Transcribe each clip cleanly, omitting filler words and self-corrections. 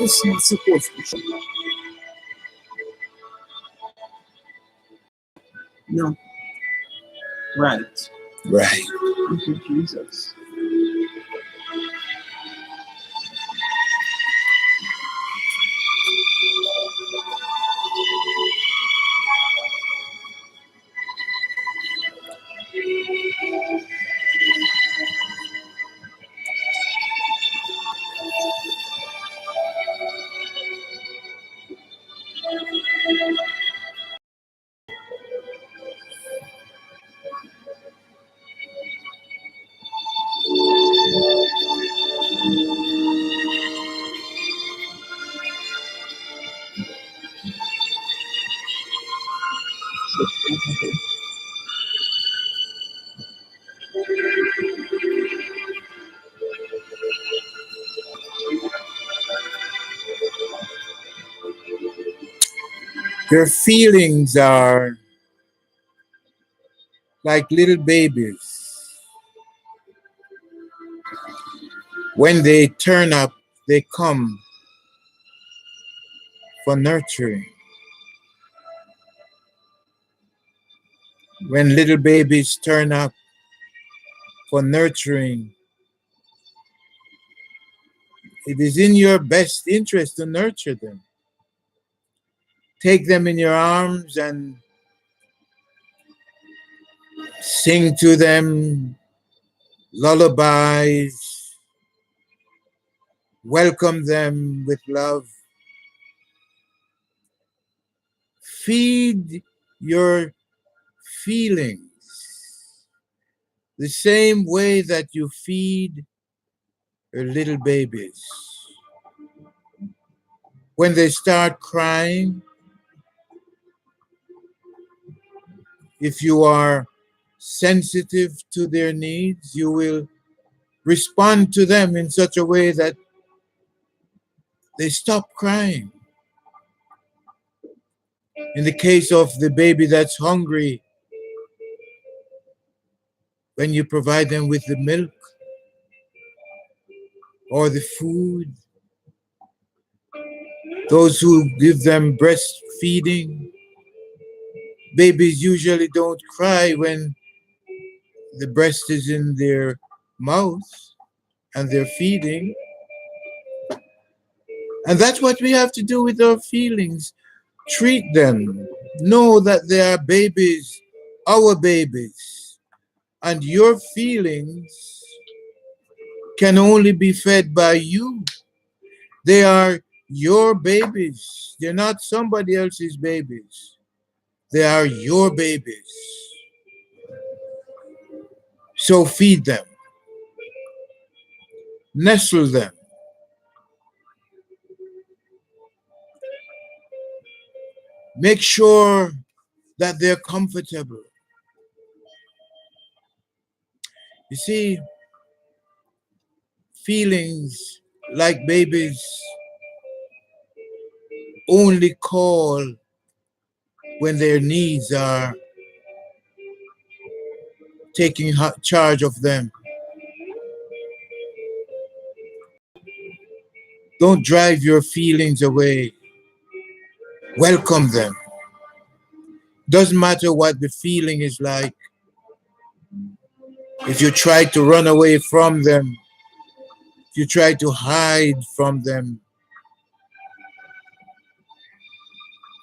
It's not supposed to show. No. Right. Right. Thank you, Jesus. Their feelings are like little babies. When they turn up, they come for nurturing. When little babies turn up for nurturing, it is in your best interest to nurture them. Take them in your arms and sing to them lullabies. Welcome them with love. Feed your feelings the same way that you feed your little babies. When they start crying, if you are sensitive to their needs, you will respond to them in such a way that they stop crying. In the case of the baby that's hungry, when you provide them with the milk or the food, those who give them breastfeeding, babies usually don't cry when the breast is in their mouth and they're feeding. And that's what we have to do with our feelings. Treat them. Know that they are babies, our babies. And your feelings can only be fed by you. They are your babies. They're not somebody else's babies. They are your babies. So feed them. Nestle them. Make sure that they're comfortable. You see, feelings like babies only call when their needs are taking charge of them. Don't drive your feelings away. Welcome them. Doesn't matter what the feeling is like. If you try to run away from them, if you try to hide from them,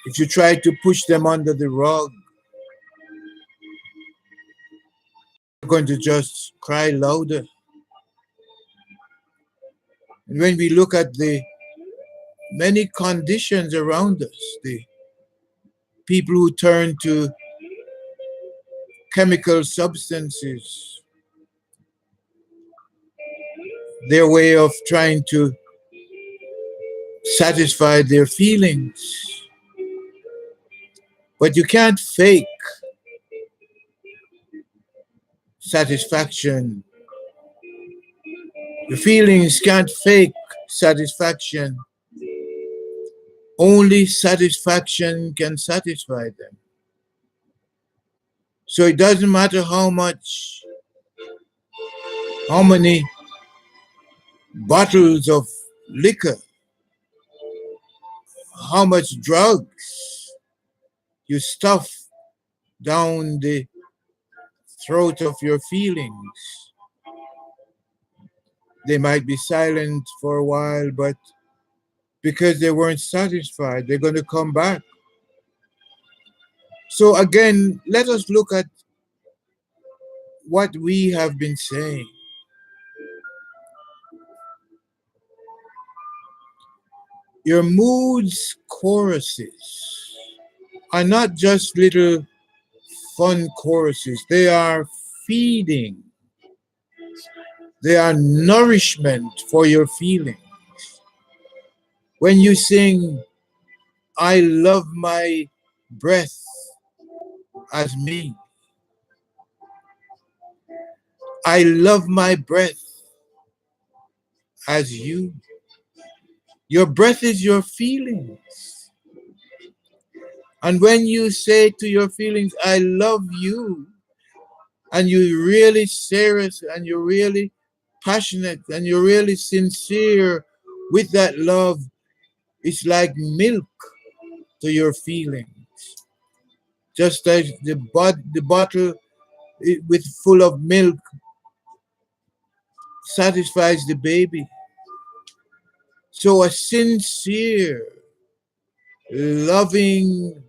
if you try to push them under the rug, you're going to just cry louder. And when we look at the many conditions around us, the people who turn to chemical substances, their way of trying to satisfy their feelings. But you can't fake satisfaction. The feelings can't fake satisfaction. Only satisfaction can satisfy them. So it doesn't matter how many bottles of liquor how much drugs you stuff down the throat of your feelings. They might be silent for a while, but because they weren't satisfied, they're going to come back. So, again, let us look at what we have been saying. Your moods choruses are not just little fun choruses, they are feeding, they are nourishment for your feeling. When you sing, I love my breath as me, I love my breath as you. Your breath is your feelings. And when you say to your feelings, I love you, and you're really serious and you're really passionate and you're really sincere with that love, it's like milk to your feelings. Just as the bottle with full of milk satisfies the baby. So a sincere, loving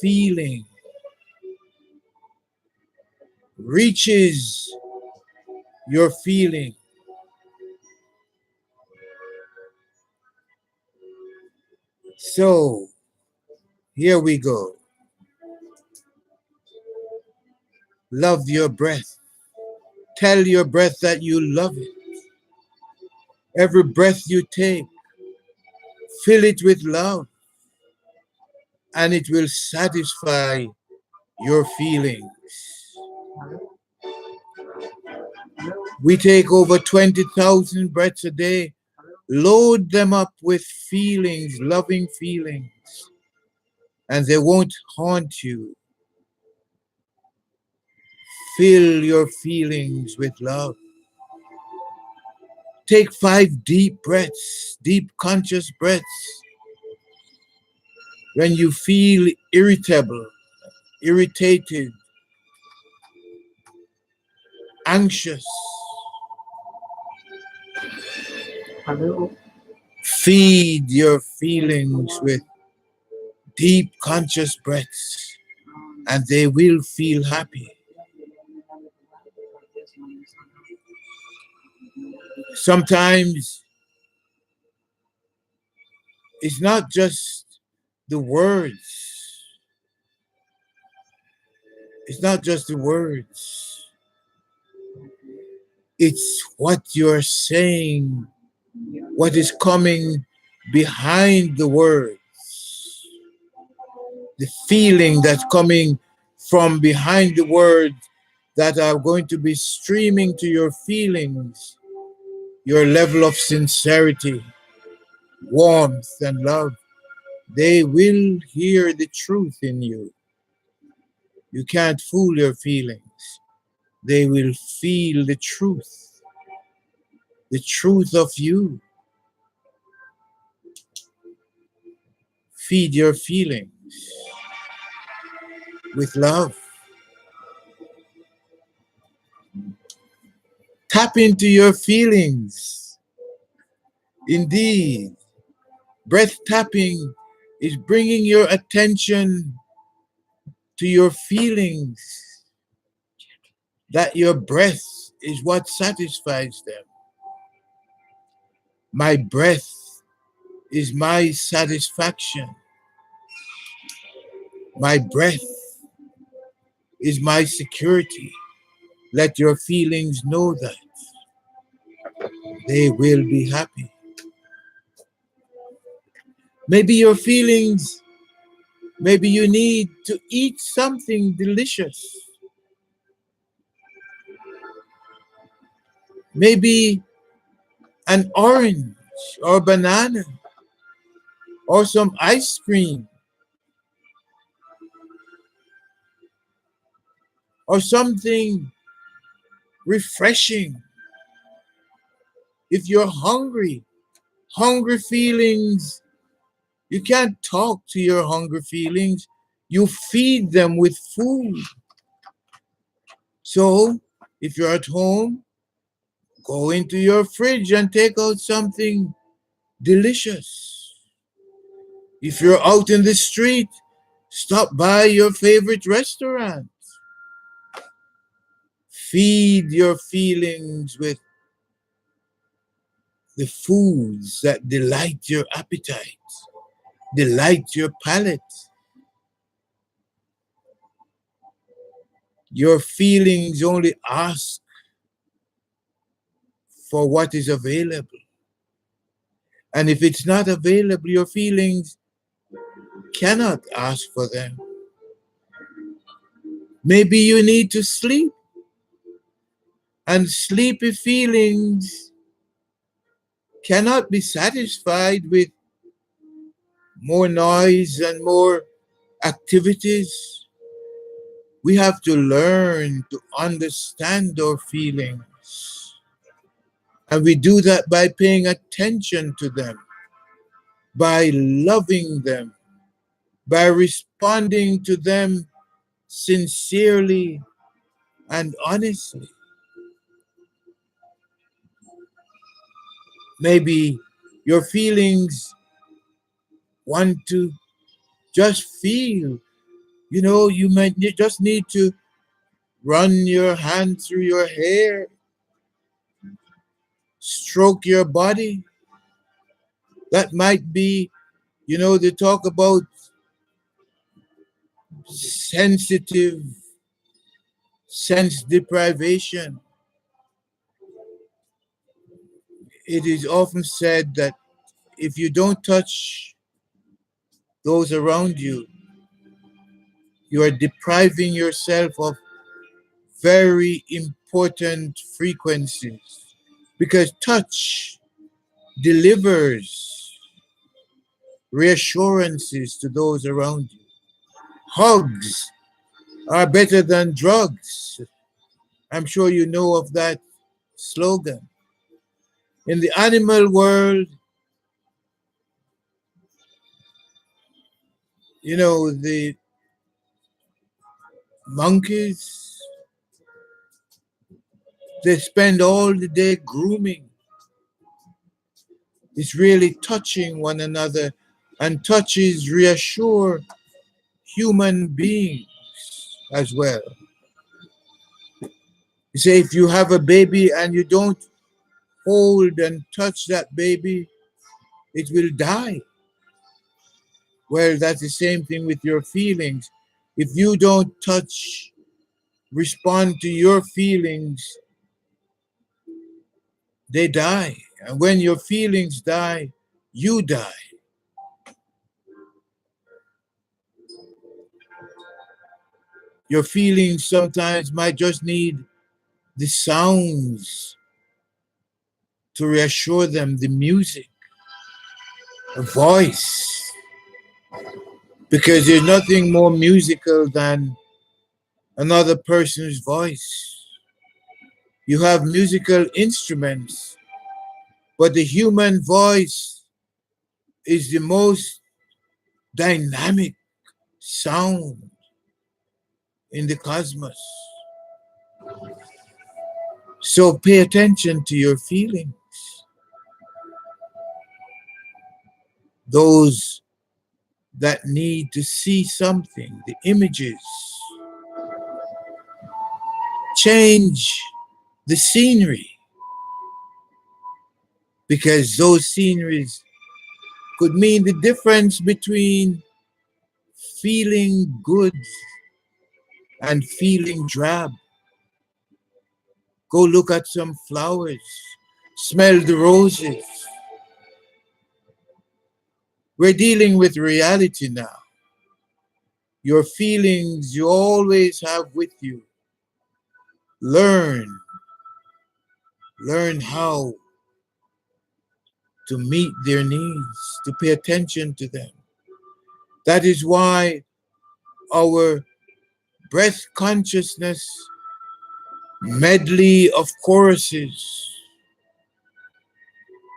feeling reaches your feeling. So here we go. Love your breath. Tell your breath that you love it. Every breath you take, fill it with love, and it will satisfy your feelings. We take over 20,000 breaths a day. Load them up with feelings, loving feelings, and they won't haunt you. Fill your feelings with love. Take 5 deep breaths, deep conscious breaths. When you feel irritable, irritated, anxious, Hello. feed your feelings with deep conscious breaths, and they will feel happy. Sometimes it's not just the words, it's not just the words, it's what you're saying, what is coming behind the words, the feeling that's coming from behind the words that are going to be streaming to your feelings, your level of sincerity, warmth, and love. They will hear the truth in you. You can't fool your feelings. They will feel the truth of you. Feed your feelings with love. Tap into your feelings. Indeed, breath tapping is bringing your attention to your feelings, that your breath is what satisfies them. My breath is my satisfaction. My breath is my security. Let your feelings know that they will be happy. Maybe your feelings, maybe you need to eat something delicious. Maybe an orange or banana or some ice cream or something refreshing. If you're hungry, hungry feelings You can't talk to your hunger feelings. You feed them with food. So, if you're at home, go into your fridge and take out something delicious. If you're out in the street, stop by your favorite restaurant. Feed your feelings with the foods that delight your appetite, delight your palate. Your feelings only ask for what is available. And if it's not available, your feelings cannot ask for them. Maybe you need to sleep, and sleepy feelings cannot be satisfied with more noise and more activities. We have to learn to understand our feelings. And we do that by paying attention to them, by loving them, by responding to them sincerely and honestly. Maybe your feelings want to just feel, you just need to run your hand through your hair, stroke your body. That might be, they talk about sensitive sense deprivation. It is often said that if you don't touch those around you, you are depriving yourself of very important frequencies because touch delivers reassurances to those around you. Hugs are better than drugs. I'm sure you know of that slogan. In the animal world, the monkeys, they spend all the day grooming. It's really touching one another, and touches reassure human beings as well. You say if you have a baby and you don't hold and touch that baby, it will die. Well, that's the same thing with your feelings. If you don't touch, respond to your feelings, they die. And when your feelings die, you die. Your feelings sometimes might just need the sounds to reassure them, the music, a voice, because there's nothing more musical than another person's voice. You have musical instruments, but the human voice is the most dynamic sound in the cosmos. So pay attention to your feelings. Those that need to see something, the images, change the scenery, because those sceneries could mean the difference between feeling good and feeling drab. Go look at some flowers, smell the roses. We're dealing with reality now. Your feelings you always have with you. Learn, learn how to meet their needs, to pay attention to them. That is why our breath consciousness medley of choruses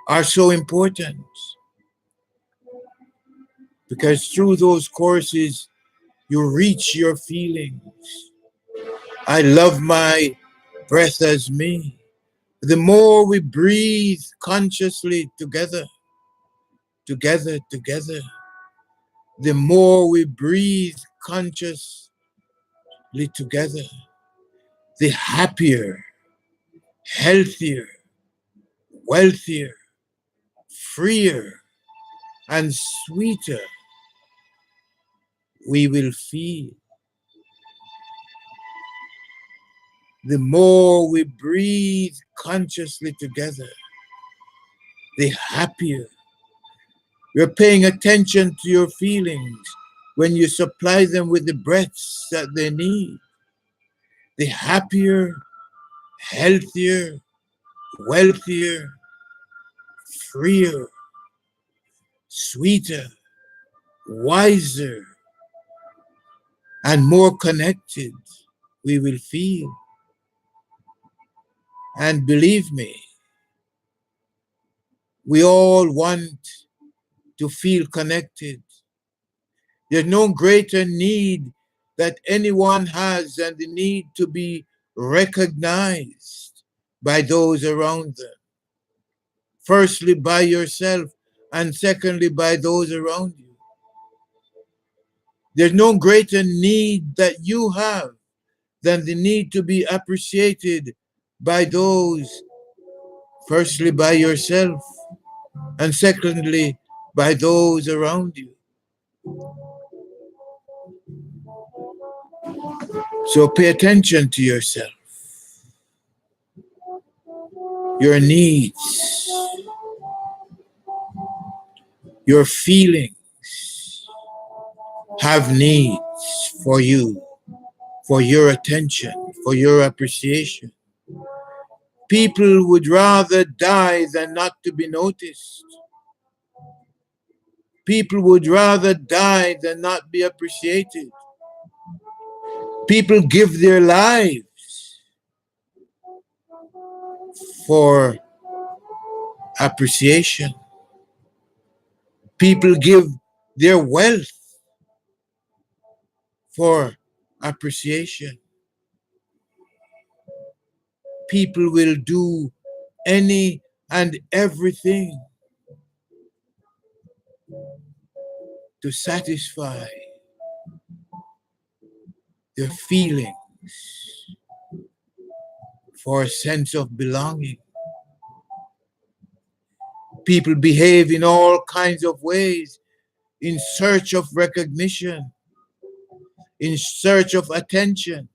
are so important. because through those courses you reach your feelings. I love my breath as me. The more we breathe consciously together, together, the more we breathe consciously together, the happier, healthier, wealthier, freer, and sweeter we will feel. The more we breathe consciously together, the happier. You're paying attention to your feelings when you supply them with the breaths that they need. The happier, healthier, wealthier, freer, sweeter, wiser, and more connected we will feel. And believe me, we all want to feel connected. There's no greater need that anyone has than the need to be recognized by those around them. Firstly, by yourself, and secondly, by those around you. There's no greater need that you have than the need to be appreciated by those, firstly, by yourself, and secondly, by those around you. So pay attention to yourself, your needs, your feelings have needs for you, for your attention, for your appreciation. People would rather die than not to be noticed. People would rather die than not be appreciated. People give their lives for appreciation. People give their wealth for appreciation. People will do any and everything to satisfy their feelings for a sense of belonging. People behave in all kinds of ways in search of recognition, in search of attention.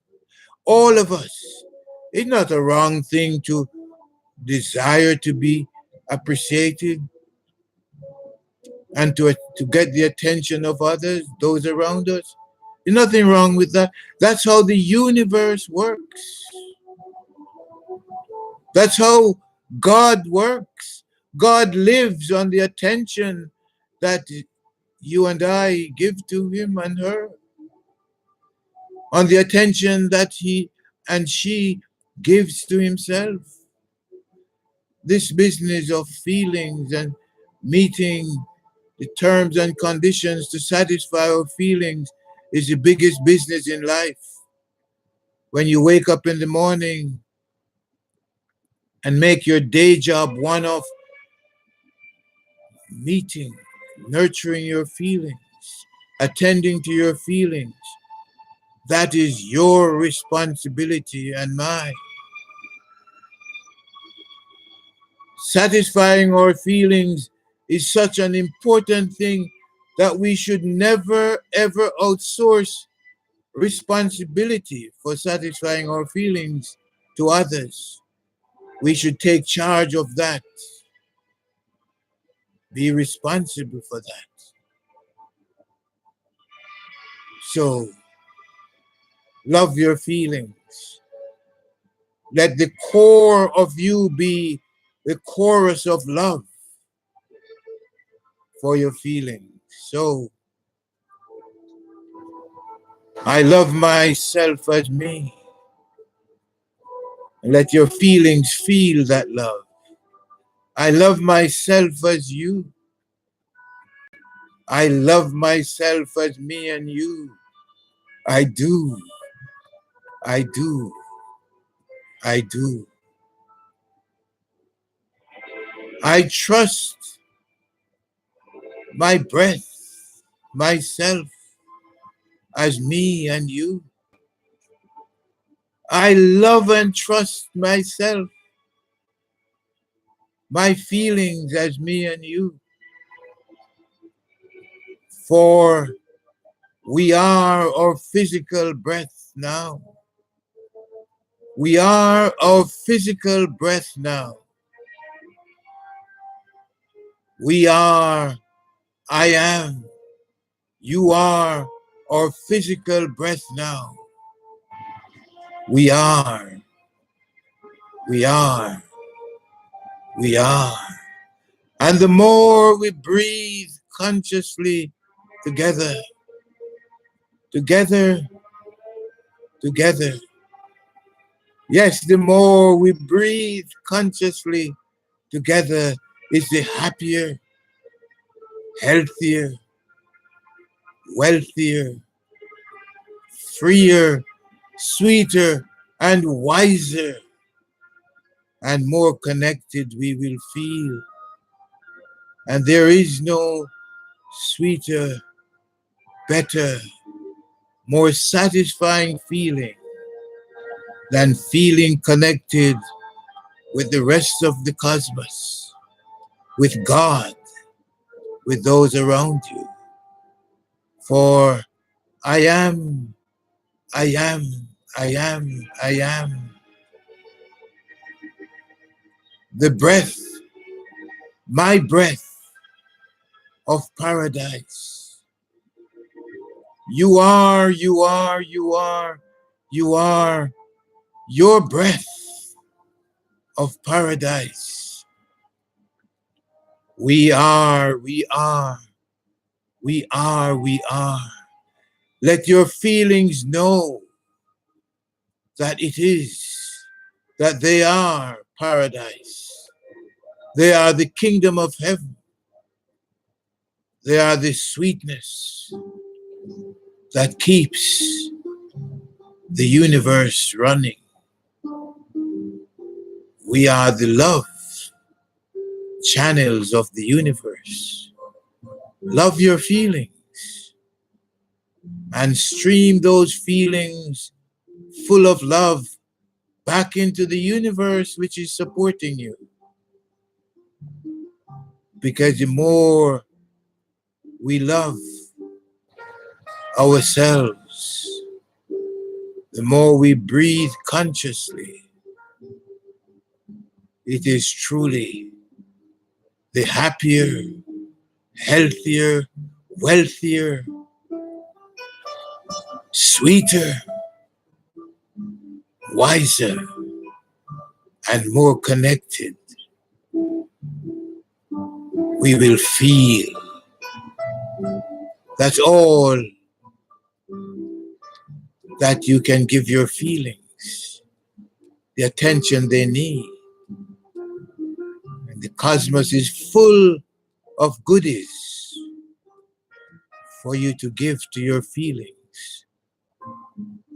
All of us. It's not a wrong thing to desire to be appreciated and to get the attention of others, those around us. There's nothing wrong with that. That's how the universe works. That's how God works. God lives on the attention that you and I give to him and her, on the attention that he and she gives to himself. This business of feelings and meeting the terms and conditions to satisfy our feelings is the biggest business in life. When you wake up in the morning and make your day job one of meeting, nurturing your feelings, attending to your feelings, that is your responsibility and mine. Satisfying our feelings is such an important thing that we should never ever outsource responsibility for satisfying our feelings to others. We should take charge of that, be responsible for that. So, love your feelings. Let the core of you be the chorus of love for your feelings. So, I love myself as me. Let your feelings feel that love. I love myself as you. I love myself as me and you. I do. I do. I do. I trust my breath, myself as me and you. I love and trust myself, my feelings as me and you. For we are our physical breath now. We are our physical breath now. We are, I am, you are our physical breath now. We are, we are, we are. And the more we breathe consciously together, together, together. Yes, the more we breathe consciously together is the happier, healthier, wealthier, freer, sweeter, and wiser and more connected we will feel. And there is no sweeter, better, more satisfying feeling than feeling connected with the rest of the cosmos, with God, with those around you. For I am, I am, I am, I am the breath, my breath of paradise. You are, you are, you are, you are your breath of paradise. We are, we are, we are, we are. Let your feelings know that it is, that they are paradise. They are the kingdom of heaven. They are the sweetness that keeps the universe running. We are the love channels of the universe. Love your feelings and stream those feelings full of love back into the universe which is supporting you. Because the more we love ourselves, the more we breathe consciously, it is truly the happier, healthier, wealthier, sweeter, wiser, and more connected we will feel. That's all that you can give your feelings the attention they need. And the cosmos is full of goodies for you to give to your feelings.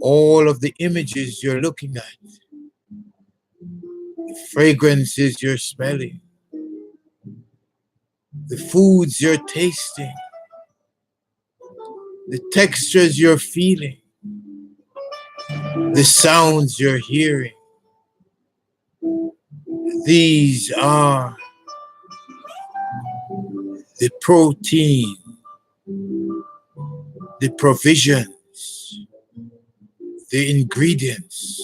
All of the images you're looking at, the fragrances you're smelling, the foods you're tasting, the textures you're feeling, the sounds you're hearing. These are the protein, the provisions, the ingredients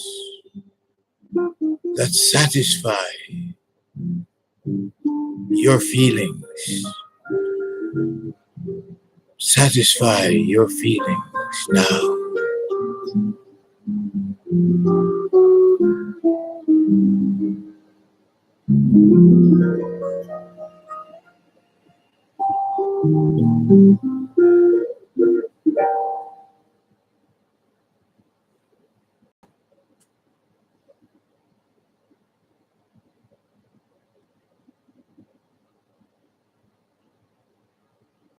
that satisfy your feelings. Satisfy your feelings now.